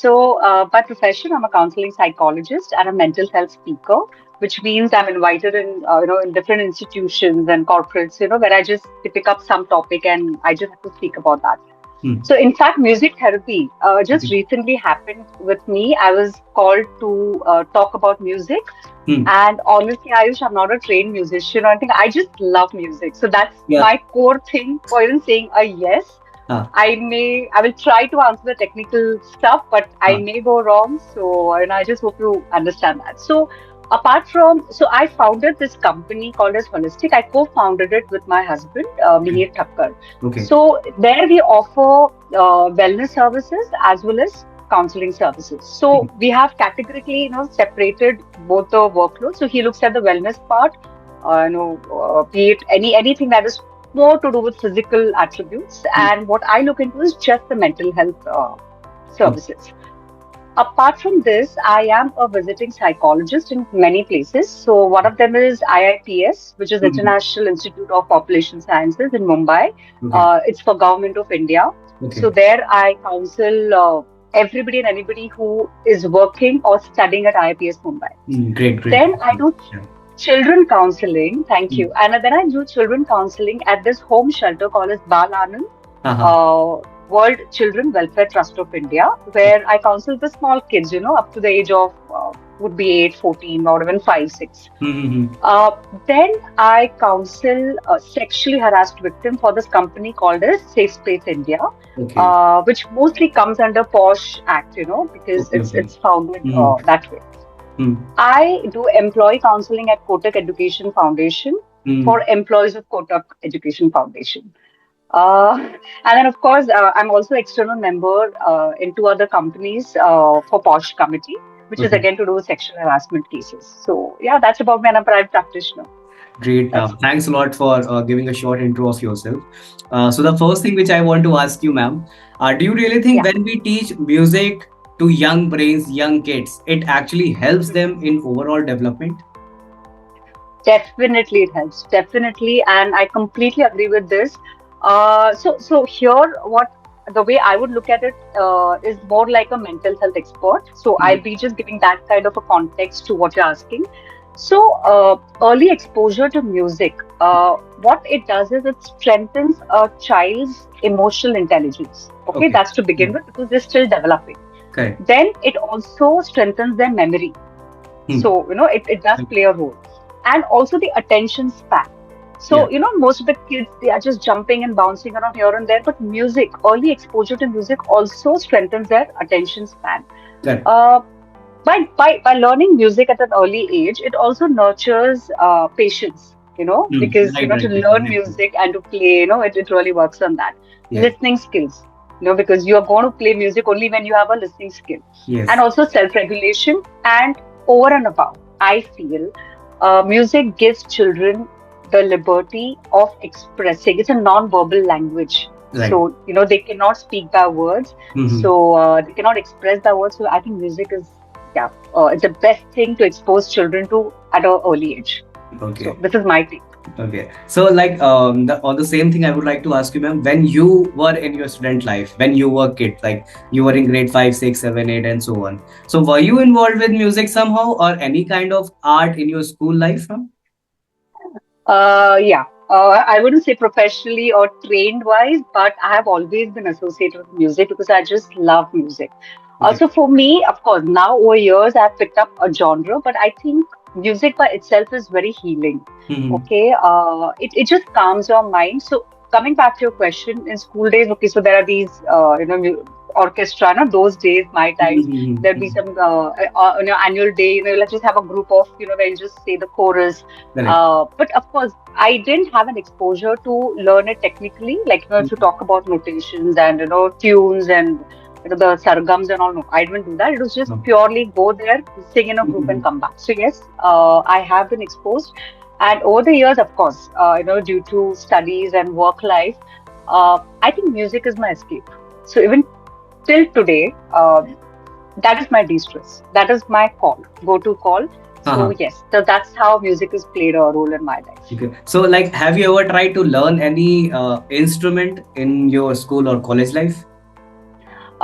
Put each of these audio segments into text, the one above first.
By profession, I'm a counseling psychologist and a mental health speaker, which means I'm invited in, in different institutions and corporates, where I just pick up some topic and I just have to speak about that. Hmm. So, in fact, music therapy just Okay. recently happened with me. I was called to talk about music. Hmm. And honestly, Ayush, I'm not a trained musician or anything. I just love music. So that's Yeah. my core thing for even saying a yes. Ah. I will try to answer the technical stuff, but I Ah. may go wrong. So, and I just hope you understand that. So I founded this company called as Holistic. I co-founded it with my husband, Okay. Mihir Thakkar. Okay. So there we offer wellness services as well as counseling services. Hmm. So we have categorically, separated both the workloads. So he looks at the wellness part, be it anything that is more to do with physical attributes, Hmm. and what I look into is just the mental health Okay. services. Apart from this, I am a visiting psychologist in many places. So one of them is IIPS, which is Hmm. International Institute of Population Sciences in Mumbai. Okay. It's for Government of India. So Okay. there I counsel everybody and anybody who is working or studying at IIPS Mumbai. Hmm. Great. Great. Then I do Yeah. children counseling. Thank Hmm. you. And then I do children counseling at this home shelter called as Bal Anand, Uh-huh. World Children Welfare Trust of India, where I counsel the small kids, up to the age of would be 8, 14, or even 5, 6. Hmm. Uh, then I counsel sexually harassed victim for this company called as Safe Space India, Okay. which mostly comes under POSH Act, because Okay. it's Okay. it's founded Hmm. that way. Hmm. I do employee counseling at Kotak Education Foundation Hmm. for employees of Kotak Education Foundation. Uh, and then, of course, I'm also external member in two other companies for POSH Committee, which is Okay. again to do with sexual harassment cases. So, yeah, that's about me. I'm a private practitioner. Great. That's Thanks a lot for giving a short intro of yourself. So the first thing which I want to ask you, ma'am, do you really think yeah. when we teach music to young brains, young kids, it actually helps them in overall development? Definitely, it helps. Definitely, and I completely agree with this. So here, what the way I would look at it is more like a mental health expert. So I'll Mhm. be just giving that kind of a context to what you're asking. So early exposure to music, what it does is it strengthens a child's emotional intelligence. Okay, Okay. that's to begin Hmm. with because they're still developing. Correct. Then it also strengthens their memory. Hmm. So, it does play a role. And also the attention span. Yeah. So, most of the kids, they are just jumping and bouncing around here and there. But music, early exposure to music also strengthens their attention span. Correct. Uh, by learning music at an early age, it also nurtures patience, Hmm. because, Right. to Right. Right. learn Exactly. music and to play, it really works on that. Yeah. Listening skills, because you are going to play music only when you have a listening skill. And Yes. also self-regulation. And over and above, I feel music gives children the liberty of expressing. It's a non-verbal language. Right. So, they cannot speak by words. Hmm. So, they cannot express by words. So, I think music is, yeah, it's the best thing to expose children to at an early age. So, Okay. this is my take. Okay. So, like, on the same thing, I would like to ask you, ma'am, when you were in your student life, when you were kid, like you were in grade 5, 6, 7, 8, and so on. So, were you involved with music somehow or any kind of art in your school life, ma'am? Yeah. I wouldn't say professionally or trained wise, but I have always been associated with music because I just love music. Okay. So for me, of course, now over years I've picked up a genre, but I think music by itself is very healing. Hmm. Okay, it just calms your mind. So coming back to your question, in school days, okay, so there are these orchestra. No, those days, my times, there'll be some annual day. Let's just have a group of where you just say the chorus. Correct. But of course, I didn't have an exposure to learn it technically. Like if you talk about notations and tunes and the sargams and all. No, I didn't do that. It was just No. purely go there, sing in a group, and Mhm. come back. So yes, I have been exposed, and over the years, of course, due to studies and work life, I think music is my escape. So even till today, that is my de-stress. That is my call, go-to call. So Uh-huh. yes, so that's how music has played a role in my life. Okay. So, like, have you ever tried to learn any instrument in your school or college life?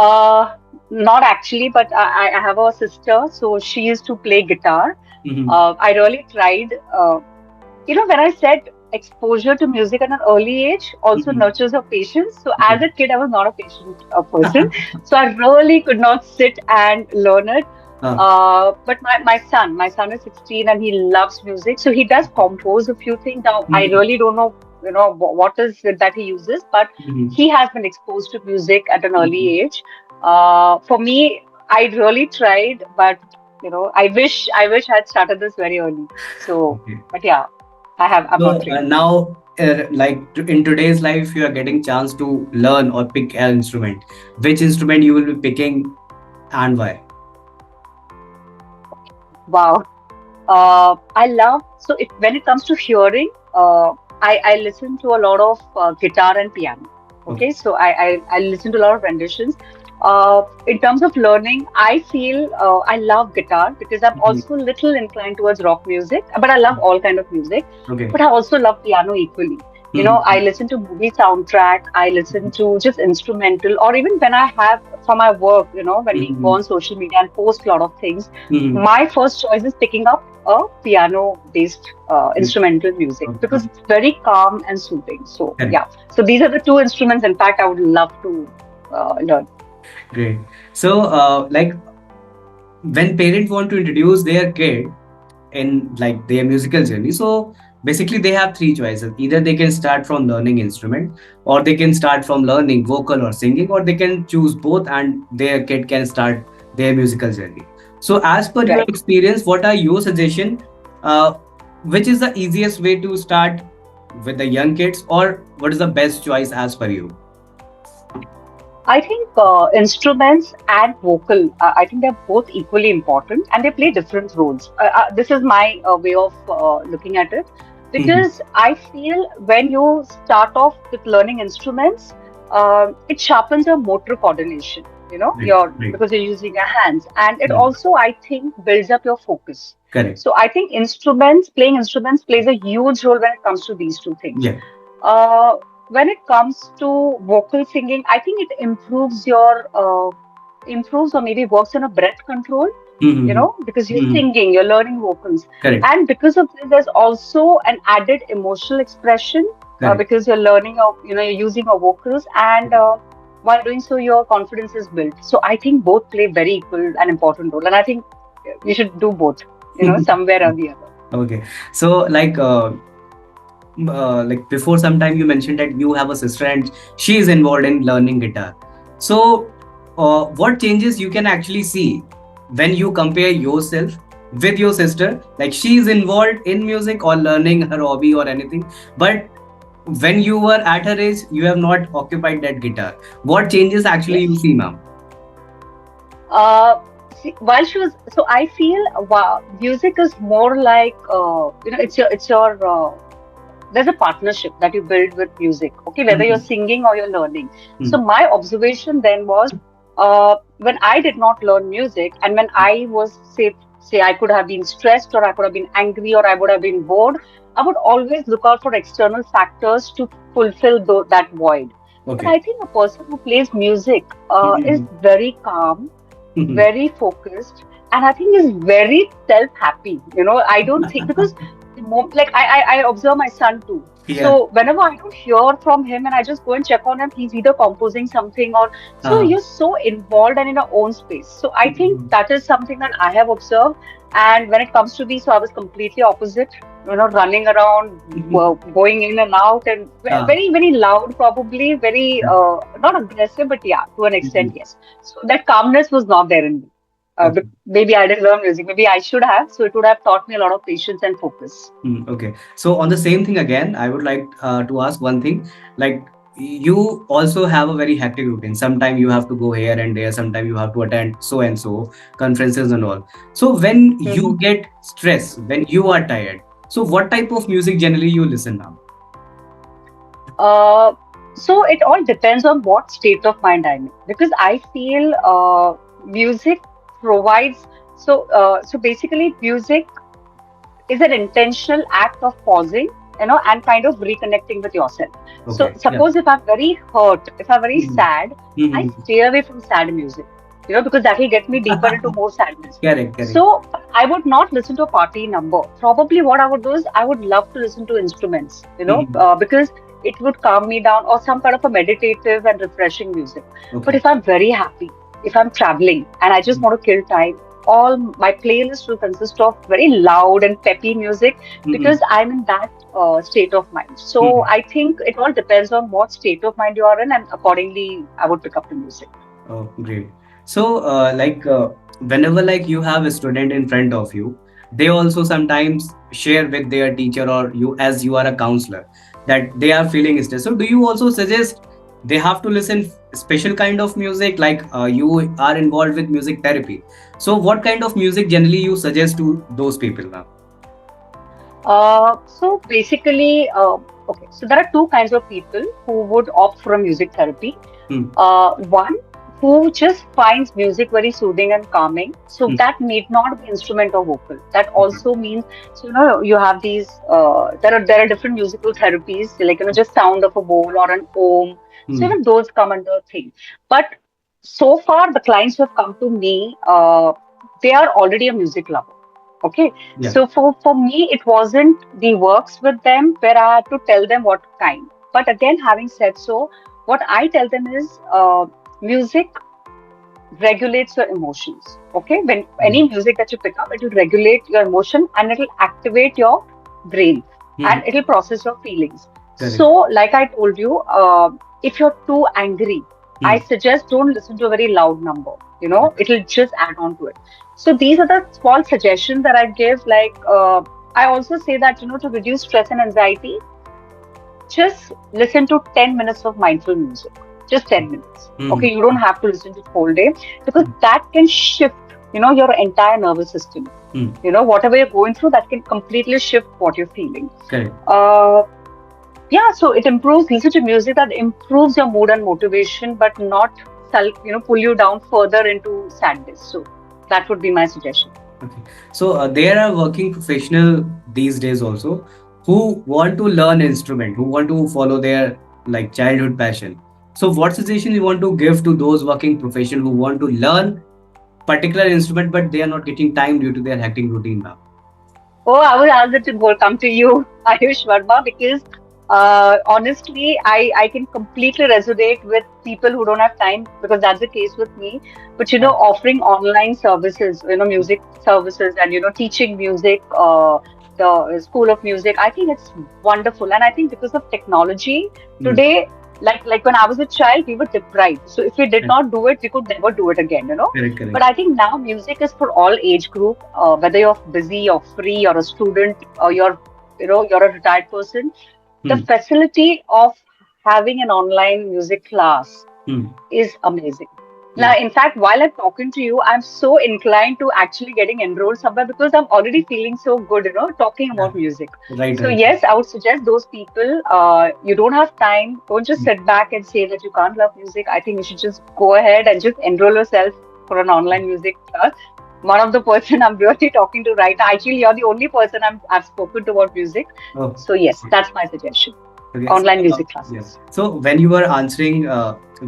Uh, Not actually, but I have a sister, so she used to play guitar. Mm-hmm. I really tried. When I said exposure to music at an early age also Mm-hmm. nurtures your patience. So Okay. as a kid, I was not a patient person. So I really could not sit and learn it. uh, But my son is 16 and he loves music. So he does compose a few things. Now, I mm-hmm. really don't know, what is it that he uses, but Mm-hmm. he has been exposed to music at an Mm-hmm. early age. For me, I really tried, but I wish I had started this very early. So, Okay. but yeah, I'm So not trained. now, in today's life, you are getting chance to learn or pick an instrument. Which instrument you will be picking and why? Wow. I love, so when it comes to hearing, I listen to a lot of guitar and piano. Okay. Okay, so I listen to a lot of renditions. In terms of learning, I feel I love guitar because I'm Mhm. also little inclined towards rock music, but I love all kind of music. Okay. But I also love piano equally. I Mhm. listen to movie soundtrack, I listen to just instrumental, or even when I have for my work, when we go Mhm. on social media and post a lot of things, Mhm. my first choice is picking up a piano based instrumental music because Okay. it's very calm and soothing. So, Correct. yeah. So, these are the two instruments, in fact, I would love to learn. Great. So, when parents want to introduce their kid in like their musical journey, so basically they have three choices. Either they can start from learning instrument, or they can start from learning vocal or singing, or they can choose both, and their kid can start their musical journey. So, as per your Right. experience, what are your suggestion? Uh, which is the easiest way to start with the young kids, or what is the best choice as per you? I think instruments and vocal, I think they're both equally important and they play different roles. This is my way of looking at it Mhm. because I feel when you start off with learning instruments, it sharpens your motor coordination, Right, right. because you're using your hands, and it Yeah, also, I think, builds up your focus. correct. So I think playing instruments plays a huge role when it comes to these two things. Yeah. When it comes to vocal singing, I think it improves or maybe works on a breath control, Mm-hmm. because you're Mm-hmm. singing, you're learning vocals. Correct. And because of this, there's also an added emotional expression Correct. because you're using your vocals, and while doing so, your confidence is built. So I think both play very equal and important role. And I think you should do both, somewhere or the other. Okay. So, like before some time, you mentioned that you have a sister and she is involved in learning guitar. So, what changes you can actually see when you compare yourself with your sister? Like she is involved in music or learning her hobby or anything, but when you were at her age, you have not occupied that guitar. What changes actually you Yes. see, ma'am? Uh, while she was, so I feel wow, music is more like there's a partnership that you build with music. Okay, whether you're Mhm. singing or you're learning. So Mhm. my observation then was, when I did not learn music, and when I was say I could have been stressed, or I could have been angry, or I would have been bored, I would always look out for external factors to fulfill that void. But Okay. I think a person who plays music is Mhm. very calm, Mhm. very focused, and I think is very self-happy. I don't think because like I observe my son too. Yeah. So whenever I don't hear from him and I just go and check on him, he's either composing something or so Uh-huh. you're so involved and in our own space. So I think Mhm. that is something that I have observed. And when it comes to me, so I was completely opposite. Running around, going in and out, and Ah. very, very loud, probably very not aggressive, but yeah, to an extent, Mhm. yes. So that calmness was not there in me. Okay. Maybe I didn't learn music. Maybe I should have. So it would have taught me a lot of patience and focus. Okay. So on the same thing again, I would like to ask one thing. Like you also have a very hectic routine. Sometimes you have to go here and there. Sometimes you have to attend so and so conferences and all. So when Mhm. you get stressed, when you are tired, so what type of music generally you listen now? Uh, so it all depends on what state of mind I'm in because I feel music provides. So basically, music is an intentional act of pausing, and kind of reconnecting with yourself. So Okay. Yeah. suppose if I'm very hurt, if I'm very Mhm. sad, I Mhm. stay away from sad music. because that will get me deeper into more sadness. Correct, correct. So I would not listen to a party number. Probably what I would do is I would love to listen to instruments, Mhm. because it would calm me down, or some kind of a meditative and refreshing music. But Okay. if I'm very happy, if I'm traveling and I just want to kill time, all my playlist will consist of very loud and peppy music Mhm. because I'm in that state of mind. So Mhm. I think it all depends on what state of mind you are in, and accordingly, I would pick up the music. Oh, great. So, whenever like you have a student in front of you, they also sometimes share with their teacher or you, as you are a counselor, that they are feeling stressed. So, do you also suggest they have to listen special kind of music? Like you are involved with music therapy. So, what kind of music generally you suggest to those people now? So basically, okay, so there are two kinds of people who would opt for a music therapy. Hmm. One who just finds music very soothing and calming. So Hmm. that need not be instrument or vocal. That Okay. also means, so you have these. There are different musical therapies, like just sound of a bowl or an om. So Hmm. those come under thing. But so far, the clients who have come to me, they are already a music lover. Okay, Yeah. so for me, it wasn't the works with them where I had to tell them what kind. But again, having said so, what I tell them is music regulates your emotions. Okay, when Hmm. any music that you pick up, it will regulate your emotion and it will activate your brain Hmm. and it will process your feelings. Correct. So, like I told you, if you're too angry, I Hmm. suggest don't listen to a very loud number. It'll just add on to it. So these are the small suggestions that I give. Like I also say that to reduce stress and anxiety, just listen to 10 minutes of mindful music. Just 10 minutes. Hmm. Okay, you don't have to listen to the whole day because that can shift, your entire nervous system. Hmm. Whatever you're going through, that can completely shift what you're feeling. Correct. Uh, yeah, so it improves, listen to music that improves your mood and motivation, but not, pull you down further into sadness. So that would be my suggestion. Okay. So there are working professional these days also who want to learn instrument, who want to follow their like childhood passion. So what suggestion you want to give to those working professional who want to learn particular instrument but they are not getting time due to their hectic routine now? Oh, I would ask it to go come to you, Ayush Verma, because honestly, I can completely resonate with people who don't have time because that's the case with me. But offering online services, music services, and teaching music, the School of Music, I think it's wonderful. And I think because of technology Hmm. today, like when I was a child, we were deprived. So if we did Correct, not do it, we could never do it again. correct, But correct. I think now music is for all age group, whether you're busy or free or a student or you're a retired person. The Hmm. facility of having an online music class Hmm. is amazing. Yeah. Now, in fact, while I'm talking to you, I'm so inclined to actually getting enrolled somewhere because I'm already feeling so good, talking Yeah. about music. Right, So right. yes, I would suggest those people, you don't have time, don't just sit back and say that you can't love music. I think you should just go ahead and just enroll yourself for an online music class. One of the person I'm really talking to right now, actually, you're the only person I've spoken to about music. Oh. So yes, that's my suggestion. Okay. So, Online music yeah. classes. So when you were answering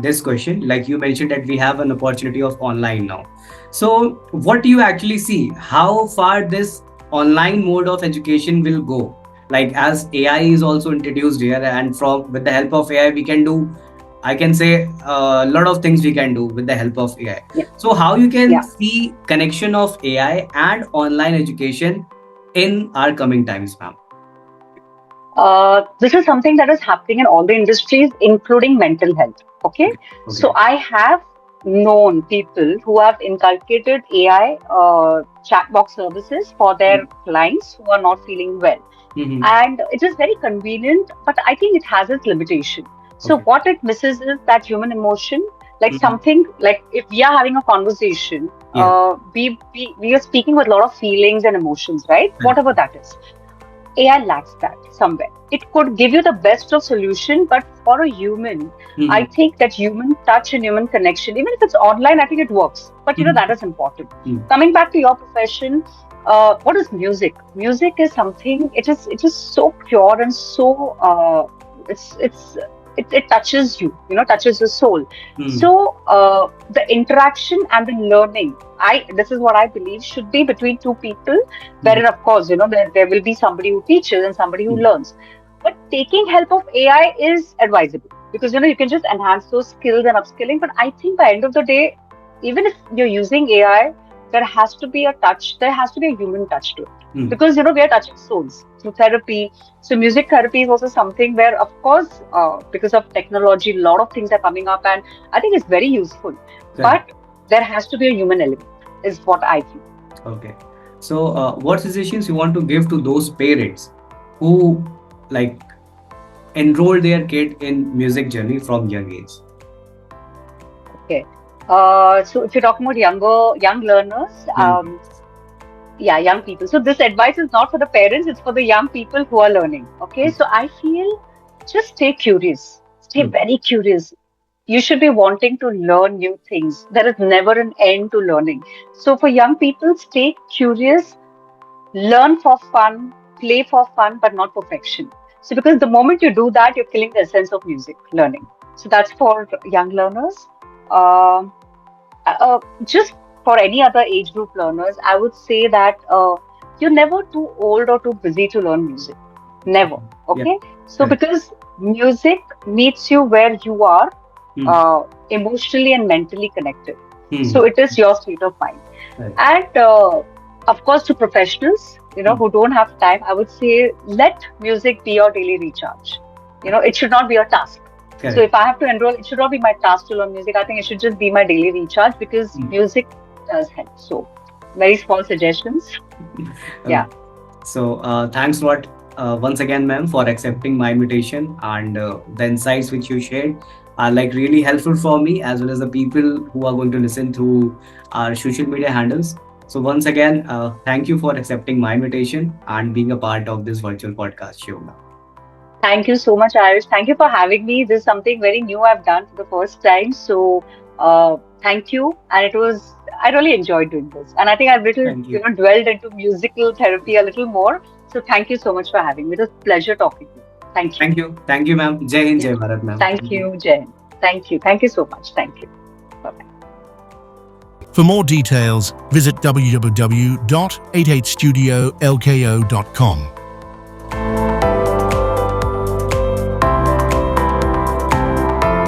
this question, like you mentioned that we have an opportunity of online now. So what do you actually see? How far this online mode of education will go? Like as AI is also introduced here, and from with the help of AI, we can do. I can say a lot of things we can do with the help of AI. Yeah, So how you can yeah. see connection of AI and online education in our coming times, ma'am? This is something that is happening in all the industries, including mental health. Okay. Okay. So Okay. I have known people who have inculcated AI chat box services for their clients who are not feeling well. Mm-hmm. And it is very convenient, but I think it has its limitation. So Okay. what it misses is that human emotion, like Mhm. something like if we are having a conversation, Yeah, we are speaking with a lot of feelings and emotions, right? correct. Whatever that is. AI lacks that somewhere. It could give you the best of solution, but for a human, I Mhm. think that human touch and human connection, even if it's online, I think it works. But Mhm. that is important. Mm. Coming back to your profession, what is music? Music is something. It is so pure and so it's it touches you, touches your soul. Hmm. So the interaction and the learning, this is what I believe should be between two people, Hmm. wherein of course, there will be somebody who teaches and somebody who Hmm. learns. But taking help of AI is advisable because you can just enhance those skills and upskilling. But I think by end of the day, even if you're using AI, there has to be a touch, there has to be a human touch to it. Hmm. Because we are touching souls through therapy. So music therapy is also something where, of course, because of technology, a lot of things are coming up, and I think it's very useful. Correct. But there has to be a human element, is what I feel. Okay. So, what suggestions you want to give to those parents who like enroll their kid in music journey from young age? Okay. So if you're talking about young learners, Young. yeah, young people. So this advice is not for the parents, it's for the young people who are learning. Okay. Hmm. So I feel just stay curious, stay Hmm. very curious. You should be wanting to learn new things. There is never an end to learning. So for young people, stay curious, learn for fun, play for fun, but not perfection. So because the moment you do that, you're killing the essence of music learning. So that's for young learners. Um just for any other age group learners, I would say that you're never too old or too busy to learn music. Never. Yeah. Okay. So Correct. because music meets you where you are, Hmm. emotionally and mentally connected. Hmm. So it is your state of mind. Correct. And of course, to professionals, Hmm. who don't have time, I would say let music be your daily recharge. It should not be a task. So Correct. if I have to enroll, it should not be my task to learn music. I think it should just be my daily recharge because Hmm. music does help. So very small suggestions. Okay. Yeah. So, thanks a lot once again, ma'am, for accepting my invitation, and the insights which you shared are like really helpful for me as well as the people who are going to listen through our social media handles. So, once again, thank you for accepting my invitation and being a part of this virtual podcast show, ma'am. Thank you so much, Irish. Thank you for having me. This is something very new I've done for the first time. So thank you. And I really enjoyed doing this. And I think I've little, Thank you. dwelled into musical therapy a little more. So thank you so much for having me. It was a pleasure talking to you. Thank you. Thank you. Thank you, ma'am. Jai Hind, Yeah. Jai Bharat, ma'am. Thank Thank you. you, Jen. Thank you. Thank you so much. Thank you. Bye. For more details, visit www.88studiolko.com.